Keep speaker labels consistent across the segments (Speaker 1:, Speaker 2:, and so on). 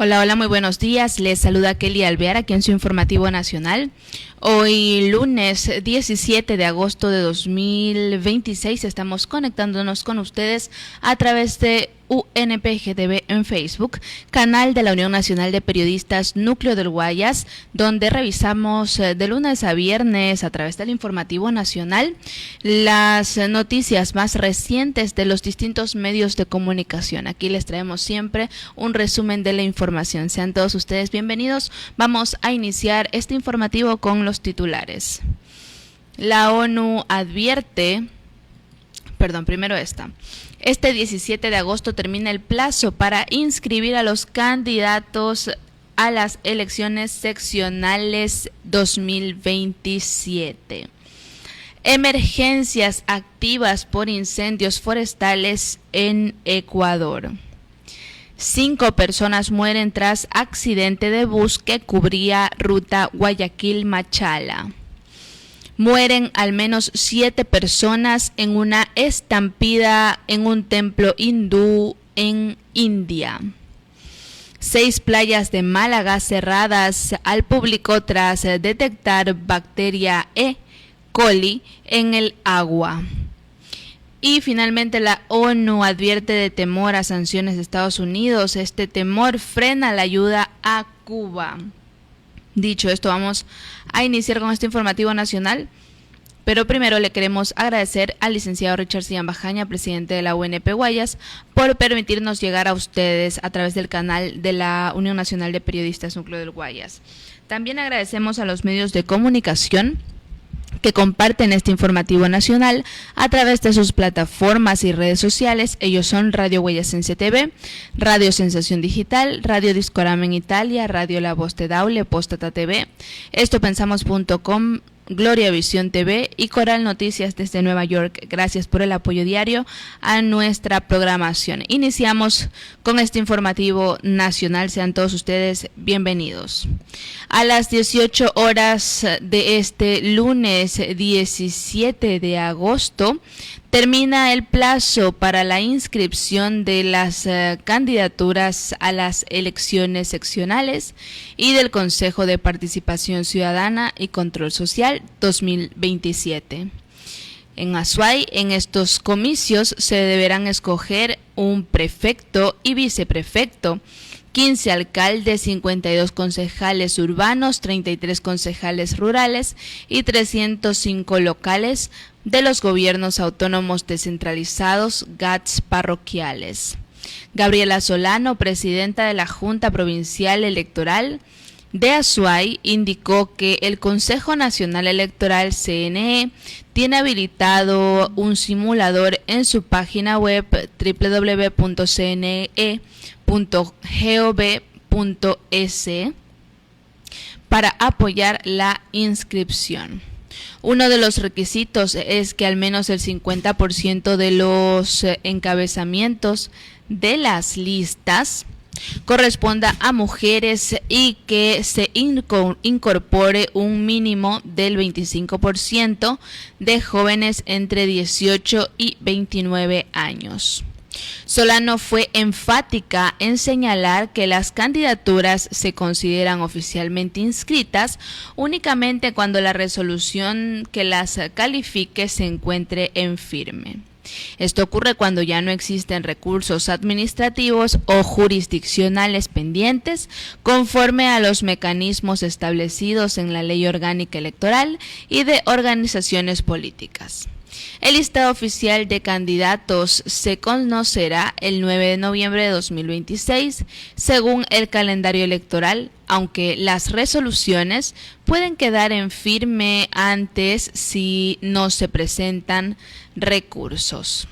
Speaker 1: Hola, hola, muy buenos días. Les saluda Kelly Alvear aquí en su informativo nacional. Hoy lunes 17 de agosto de 2026 estamos conectándonos con ustedes a través de UNPGTV en Facebook, canal de la Unión Nacional de Periodistas Núcleo del Guayas, donde revisamos de lunes a viernes a través del informativo nacional las noticias más recientes de los distintos medios de comunicación. Aquí les traemos siempre un resumen de la información. Sean todos ustedes bienvenidos. Vamos a iniciar este informativo con los titulares. La ONU advierte, primero esta. Este 17 de agosto termina el plazo para inscribir a los candidatos a las elecciones seccionales 2027. Emergencias activas por incendios forestales en Ecuador. 5 personas mueren tras accidente de bus que cubría ruta Guayaquil-Machala. Mueren al menos 7 personas en una estampida en un templo hindú en India. 6 playas de Málaga cerradas al público tras detectar bacteria E. coli en el agua. Y finalmente la ONU advierte de temor a sanciones de Estados Unidos. Este temor frena la ayuda a Cuba. Dicho esto, vamos a iniciar con este informativo nacional, pero primero le queremos agradecer al licenciado Richard Sillán Bajaña, presidente de la UNP Guayas, por permitirnos llegar a ustedes a través del canal de la Unión Nacional de Periodistas Núcleo del Guayas. También agradecemos a los medios de comunicación que comparten este informativo nacional a través de sus plataformas y redes sociales. Ellos son Radio Guayasense TV, Radio Sensación Digital, Radio Discorama en Italia, Radio La Voz de Daule, Postata TV, estopensamos.com, Gloria Visión TV y Coral Noticias desde Nueva York. Gracias por el apoyo diario a nuestra programación. Iniciamos con este informativo nacional. Sean todos ustedes bienvenidos. A las 18 horas de este lunes 17 de agosto termina el plazo para la inscripción de las candidaturas a las elecciones seccionales y del Consejo de Participación Ciudadana y Control Social 2027. En Azuay, en estos comicios se deberán escoger un prefecto y viceprefecto, 15 alcaldes, 52 concejales urbanos, 33 concejales rurales y 305 locales de los gobiernos autónomos descentralizados, GATS parroquiales. Gabriela Solano, presidenta de la Junta Provincial Electoral de Azuay, indicó que el Consejo Nacional Electoral, CNE, tiene habilitado un simulador en su página web www.cne.gov.es para apoyar la inscripción. Uno de los requisitos es que al menos el 50% de los encabezamientos de las listas corresponda a mujeres y que se incorpore un mínimo del 25% de jóvenes entre 18 y 29 años. Solano fue enfática en señalar que las candidaturas se consideran oficialmente inscritas únicamente cuando la resolución que las califique se encuentre en firme. Esto ocurre cuando ya no existen recursos administrativos o jurisdiccionales pendientes conforme a los mecanismos establecidos en la Ley Orgánica Electoral y de Organizaciones Políticas. El listado oficial de candidatos se conocerá el 9 de noviembre de 2026 según el calendario electoral, aunque las resoluciones pueden quedar en firme antes si no se presentan recursos.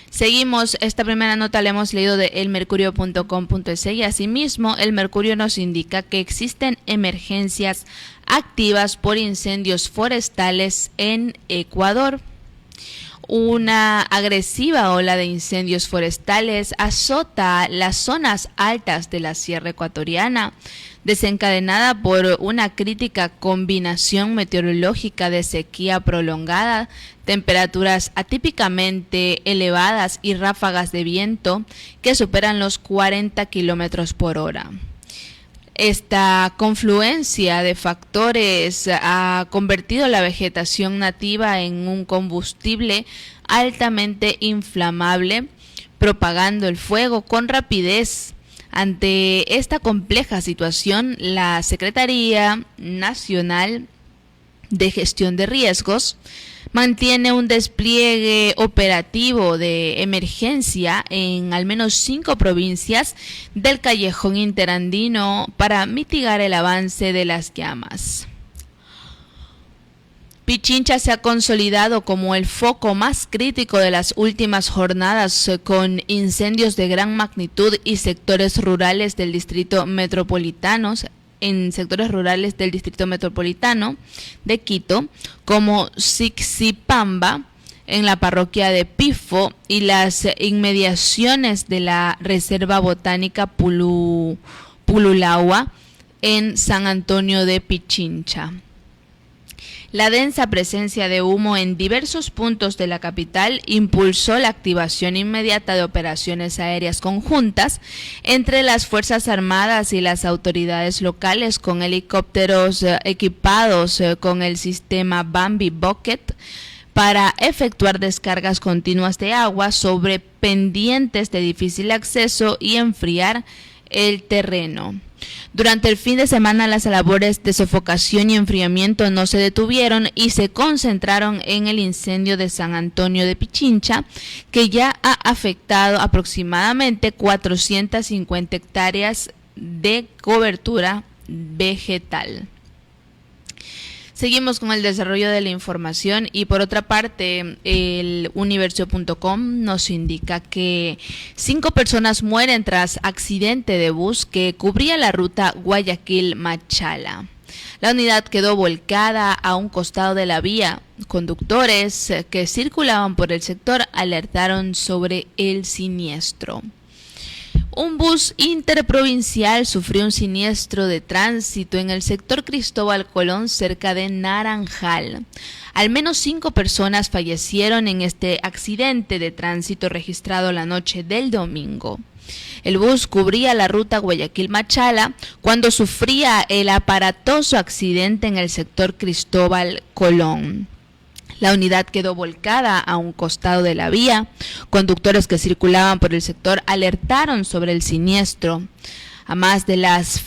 Speaker 1: Seguimos, esta primera nota la hemos leído de elmercurio.com.es y asimismo el Mercurio nos indica que existen emergencias activas por incendios forestales en Ecuador. Una agresiva ola de incendios forestales azota las zonas altas de la sierra ecuatoriana, desencadenada por una crítica combinación meteorológica de sequía prolongada, temperaturas atípicamente elevadas y ráfagas de viento que superan los 40 kilómetros por hora. Esta confluencia de factores ha convertido la vegetación nativa en un combustible altamente inflamable, propagando el fuego con rapidez. Ante esta compleja situación, la Secretaría Nacional de Gestión de Riesgos mantiene un despliegue operativo de emergencia en al menos 5 provincias del Callejón Interandino para mitigar el avance de las llamas. Pichincha se ha consolidado como el foco más crítico de las últimas jornadas, con incendios de gran magnitud y sectores rurales del distrito metropolitano, de Quito, como Sixipamba, en la parroquia de Pifo, y las inmediaciones de la Reserva Botánica Pululahua en San Antonio de Pichincha. La densa presencia de humo en diversos puntos de la capital impulsó la activación inmediata de operaciones aéreas conjuntas entre las Fuerzas Armadas y las autoridades locales, con helicópteros equipados con el sistema Bambi Bucket para efectuar descargas continuas de agua sobre pendientes de difícil acceso y enfriar el terreno. Durante el fin de semana, las labores de sofocación y enfriamiento no se detuvieron y se concentraron en el incendio de San Antonio de Pichincha, que ya ha afectado aproximadamente 450 hectáreas de cobertura vegetal. Seguimos con el desarrollo de la información y por otra parte el universo.com nos indica que 5 personas mueren tras accidente de bus que cubría la ruta Guayaquil-Machala. La unidad quedó volcada a un costado de la vía. Conductores que circulaban por el sector alertaron sobre el siniestro. Un bus interprovincial sufrió un siniestro de tránsito en el sector Cristóbal Colón, cerca de Naranjal. Al menos 5 personas fallecieron en este accidente de tránsito registrado la noche del domingo. El bus cubría la ruta Guayaquil-Machala cuando sufría el aparatoso accidente en el sector Cristóbal Colón. La unidad quedó volcada a un costado de la vía. Conductores que circulaban por el sector alertaron sobre el siniestro. A más de las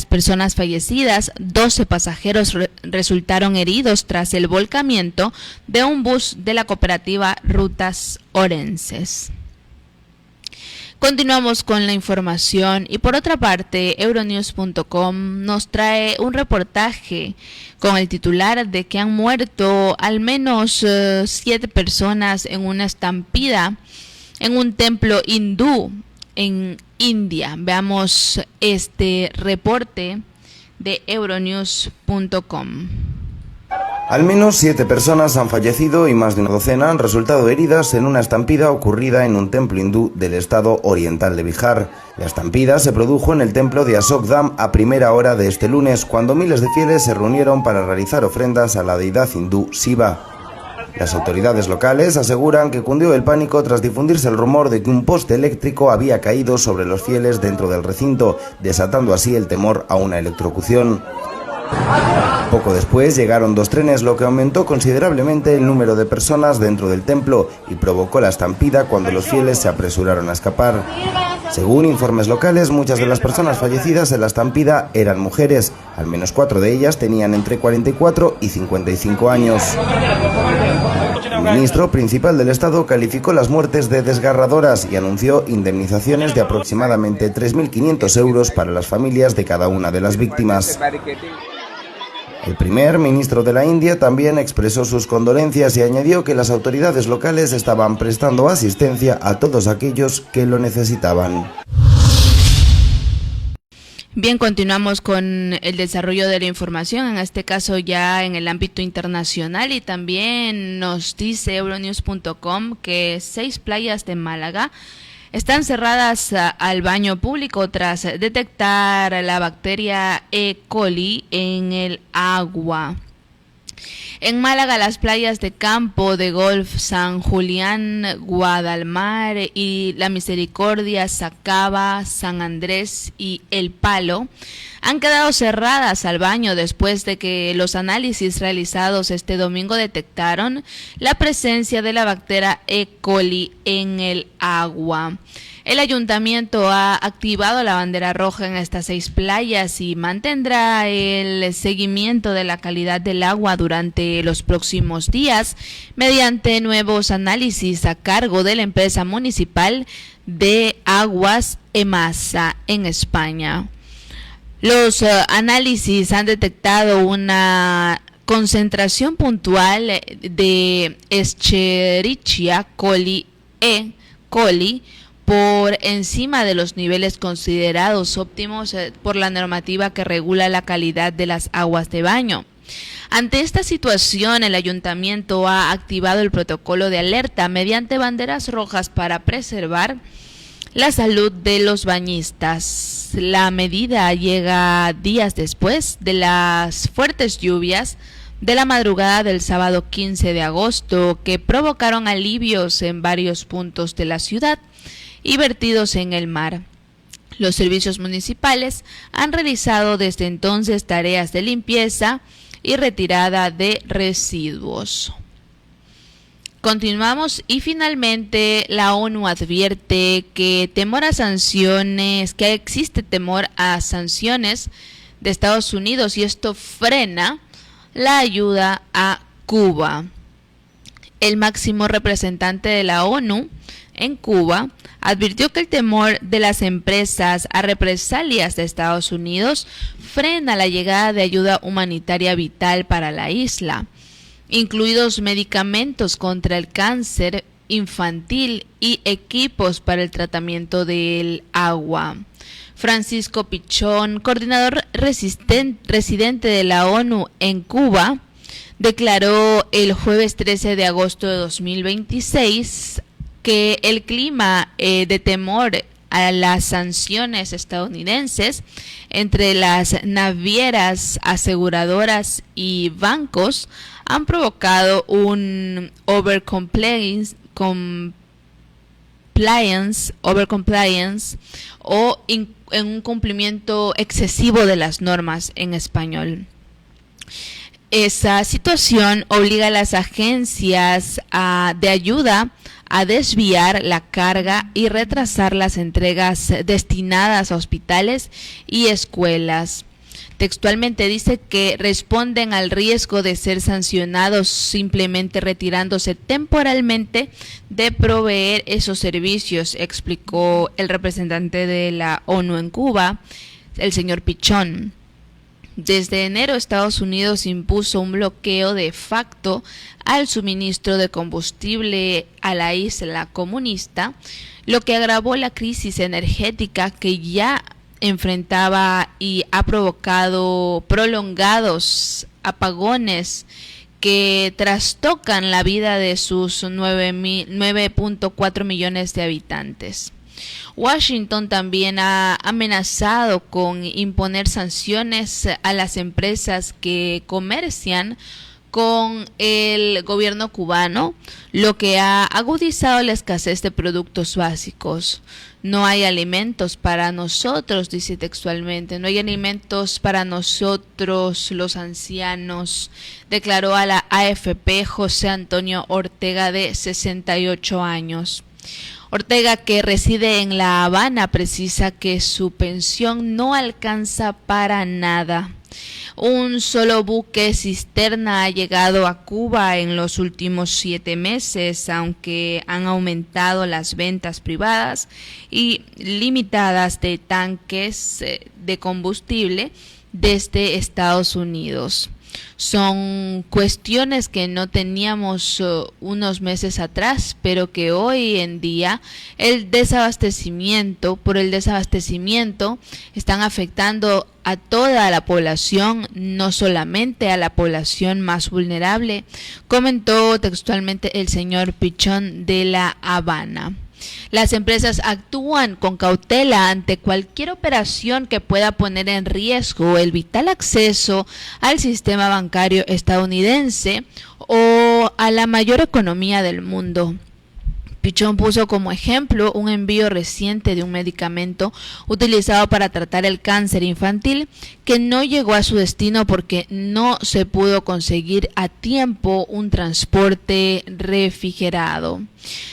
Speaker 1: personas fallecidas, 12 pasajeros resultaron heridos tras el volcamiento de un bus de la cooperativa Rutas Orenses. Continuamos con la información y por otra parte, Euronews.com nos trae un reportaje con el titular de que han muerto al menos 7 personas en una estampida en un templo hindú en India. Veamos este reporte de Euronews.com.
Speaker 2: Al menos 7 personas han fallecido y más de una docena han resultado heridas en una estampida ocurrida en un templo hindú del estado oriental de Bihar. La estampida se produjo en el templo de Ashokdam a primera hora de este lunes, cuando miles de fieles se reunieron para realizar ofrendas a la deidad hindú Shiva. Las autoridades locales aseguran que cundió el pánico tras difundirse el rumor de que un poste eléctrico había caído sobre los fieles dentro del recinto, desatando así el temor a una electrocución. Poco después llegaron 2 trenes, lo que aumentó considerablemente el número de personas dentro del templo y provocó la estampida cuando los fieles se apresuraron a escapar. Según informes locales, muchas de las personas fallecidas en la estampida eran mujeres. Al menos 4 de ellas tenían entre 44 y 55 años. El ministro principal del Estado calificó las muertes de desgarradoras y anunció indemnizaciones de aproximadamente 3.500 euros para las familias de cada una de las víctimas. El primer ministro de la India también expresó sus condolencias y añadió que las autoridades locales estaban prestando asistencia a todos aquellos que lo necesitaban.
Speaker 1: Bien, continuamos con el desarrollo de la información, en este caso ya en el ámbito internacional, y también nos dice Euronews.com que 6 playas de Málaga están cerradas al baño público tras detectar la bacteria E. coli en el agua. En Málaga, las playas de Campo de Golf San Julián, Guadalmar y La Misericordia, Sacaba, San Andrés y El Palo han quedado cerradas al baño después de que los análisis realizados este domingo detectaron la presencia de la bacteria E. coli en el agua. El ayuntamiento ha activado la bandera roja en estas 6 playas y mantendrá el seguimiento de la calidad del agua durante los próximos días mediante nuevos análisis a cargo de la empresa municipal de aguas EMASA en España. Los análisis han detectado una concentración puntual de Escherichia coli E. coli por encima de los niveles considerados óptimos por la normativa que regula la calidad de las aguas de baño. Ante esta situación, el ayuntamiento ha activado el protocolo de alerta mediante banderas rojas para preservar la salud de los bañistas. La medida llega días después de las fuertes lluvias de la madrugada del sábado 15 de agosto que provocaron alivios en varios puntos de la ciudad y vertidos en el mar. Los servicios municipales han realizado desde entonces tareas de limpieza y retirada de residuos. Continuamos y finalmente la ONU advierte que existe temor a sanciones de Estados Unidos y esto frena la ayuda a Cuba. El máximo representante de la ONU en Cuba advirtió que el temor de las empresas a represalias de Estados Unidos frena la llegada de ayuda humanitaria vital para la isla, incluidos medicamentos contra el cáncer infantil y equipos para el tratamiento del agua. Francisco Pichón, coordinador residente de la ONU en Cuba, declaró el jueves 13 de agosto de 2026 que el clima de temor a las sanciones estadounidenses entre las navieras aseguradoras y bancos han provocado un overcompliance o en un cumplimiento excesivo de las normas en español. Esa situación obliga a las agencias de ayuda a desviar la carga y retrasar las entregas destinadas a hospitales y escuelas. Textualmente dice que responden al riesgo de ser sancionados simplemente retirándose temporalmente de proveer esos servicios, explicó el representante de la ONU en Cuba, el señor Pichón. Desde enero, Estados Unidos impuso un bloqueo de facto al suministro de combustible a la isla comunista, lo que agravó la crisis energética que ya enfrentaba y ha provocado prolongados apagones que trastocan la vida de sus 9.4 millones de habitantes. Washington también ha amenazado con imponer sanciones a las empresas que comercian con el gobierno cubano, lo que ha agudizado la escasez de productos básicos. No hay alimentos para nosotros, dice textualmente, no hay alimentos para nosotros los ancianos, declaró a la AFP José Antonio Ortega, de 68 años. Ortega, que reside en La Habana, precisa que su pensión no alcanza para nada. Un solo buque cisterna ha llegado a Cuba en los últimos 7 meses, aunque han aumentado las ventas privadas y limitadas de tanques de combustible desde Estados Unidos. Son cuestiones que no teníamos unos meses atrás, pero que hoy en día por el desabastecimiento están afectando a toda la población, no solamente a la población más vulnerable, comentó textualmente el señor Pichón de La Habana. Las empresas actúan con cautela ante cualquier operación que pueda poner en riesgo el vital acceso al sistema bancario estadounidense o a la mayor economía del mundo. Pichón puso como ejemplo un envío reciente de un medicamento utilizado para tratar el cáncer infantil que no llegó a su destino porque no se pudo conseguir a tiempo un transporte refrigerado.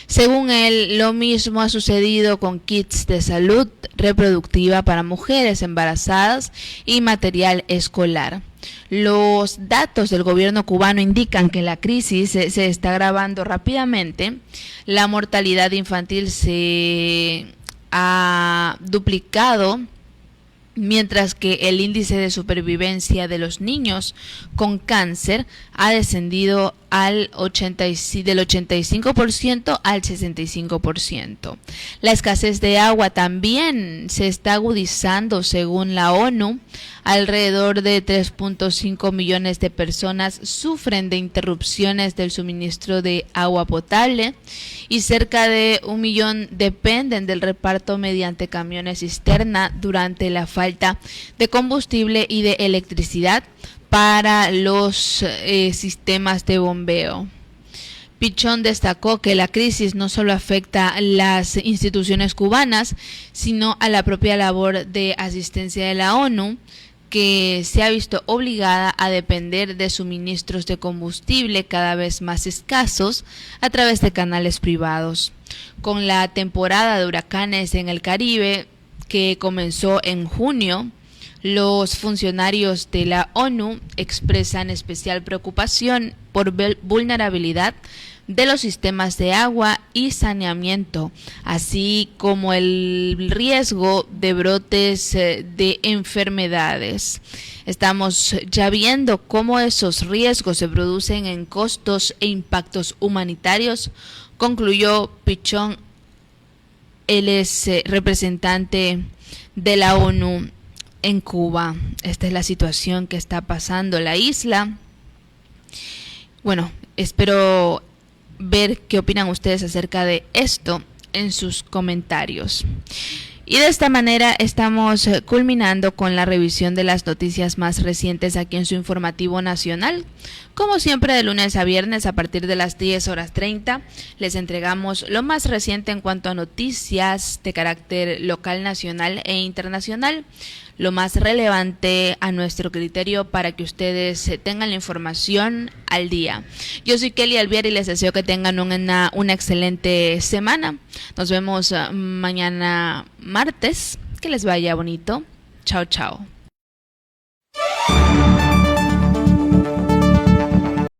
Speaker 1: Según él, lo mismo ha sucedido con kits de salud reproductiva para mujeres embarazadas y material escolar. Los datos del gobierno cubano indican que la crisis se está agravando rápidamente. La mortalidad infantil se ha duplicado, mientras que el índice de supervivencia de los niños con cáncer ha descendido del 85% al 65%. La escasez de agua también se está agudizando según la ONU. Alrededor de 3.5 millones de personas sufren de interrupciones del suministro de agua potable y cerca de 1 millón dependen del reparto mediante camiones cisterna durante la falta de combustible y de electricidad para los sistemas de bombeo. Pichón destacó que la crisis no solo afecta a las instituciones cubanas, sino a la propia labor de asistencia de la ONU, que se ha visto obligada a depender de suministros de combustible cada vez más escasos a través de canales privados. Con la temporada de huracanes en el Caribe, que comenzó en junio, los funcionarios de la ONU expresan especial preocupación por vulnerabilidad de los sistemas de agua y saneamiento, así como el riesgo de brotes de enfermedades. Estamos ya viendo cómo esos riesgos se producen en costos e impactos humanitarios, concluyó Pichón. Él es representante de la ONU en Cuba. Esta es la situación que está pasando en la isla. Bueno, espero ver qué opinan ustedes acerca de esto en sus comentarios. Y de esta manera estamos culminando con la revisión de las noticias más recientes aquí en su informativo nacional. Como siempre, de lunes a viernes a partir de las 10:30 les entregamos lo más reciente en cuanto a noticias de carácter local, nacional e internacional, lo más relevante a nuestro criterio para que ustedes tengan la información al día. Yo soy Kelly Alviar y les deseo que tengan una excelente semana. Nos vemos mañana martes. Que les vaya bonito. Chao, chao.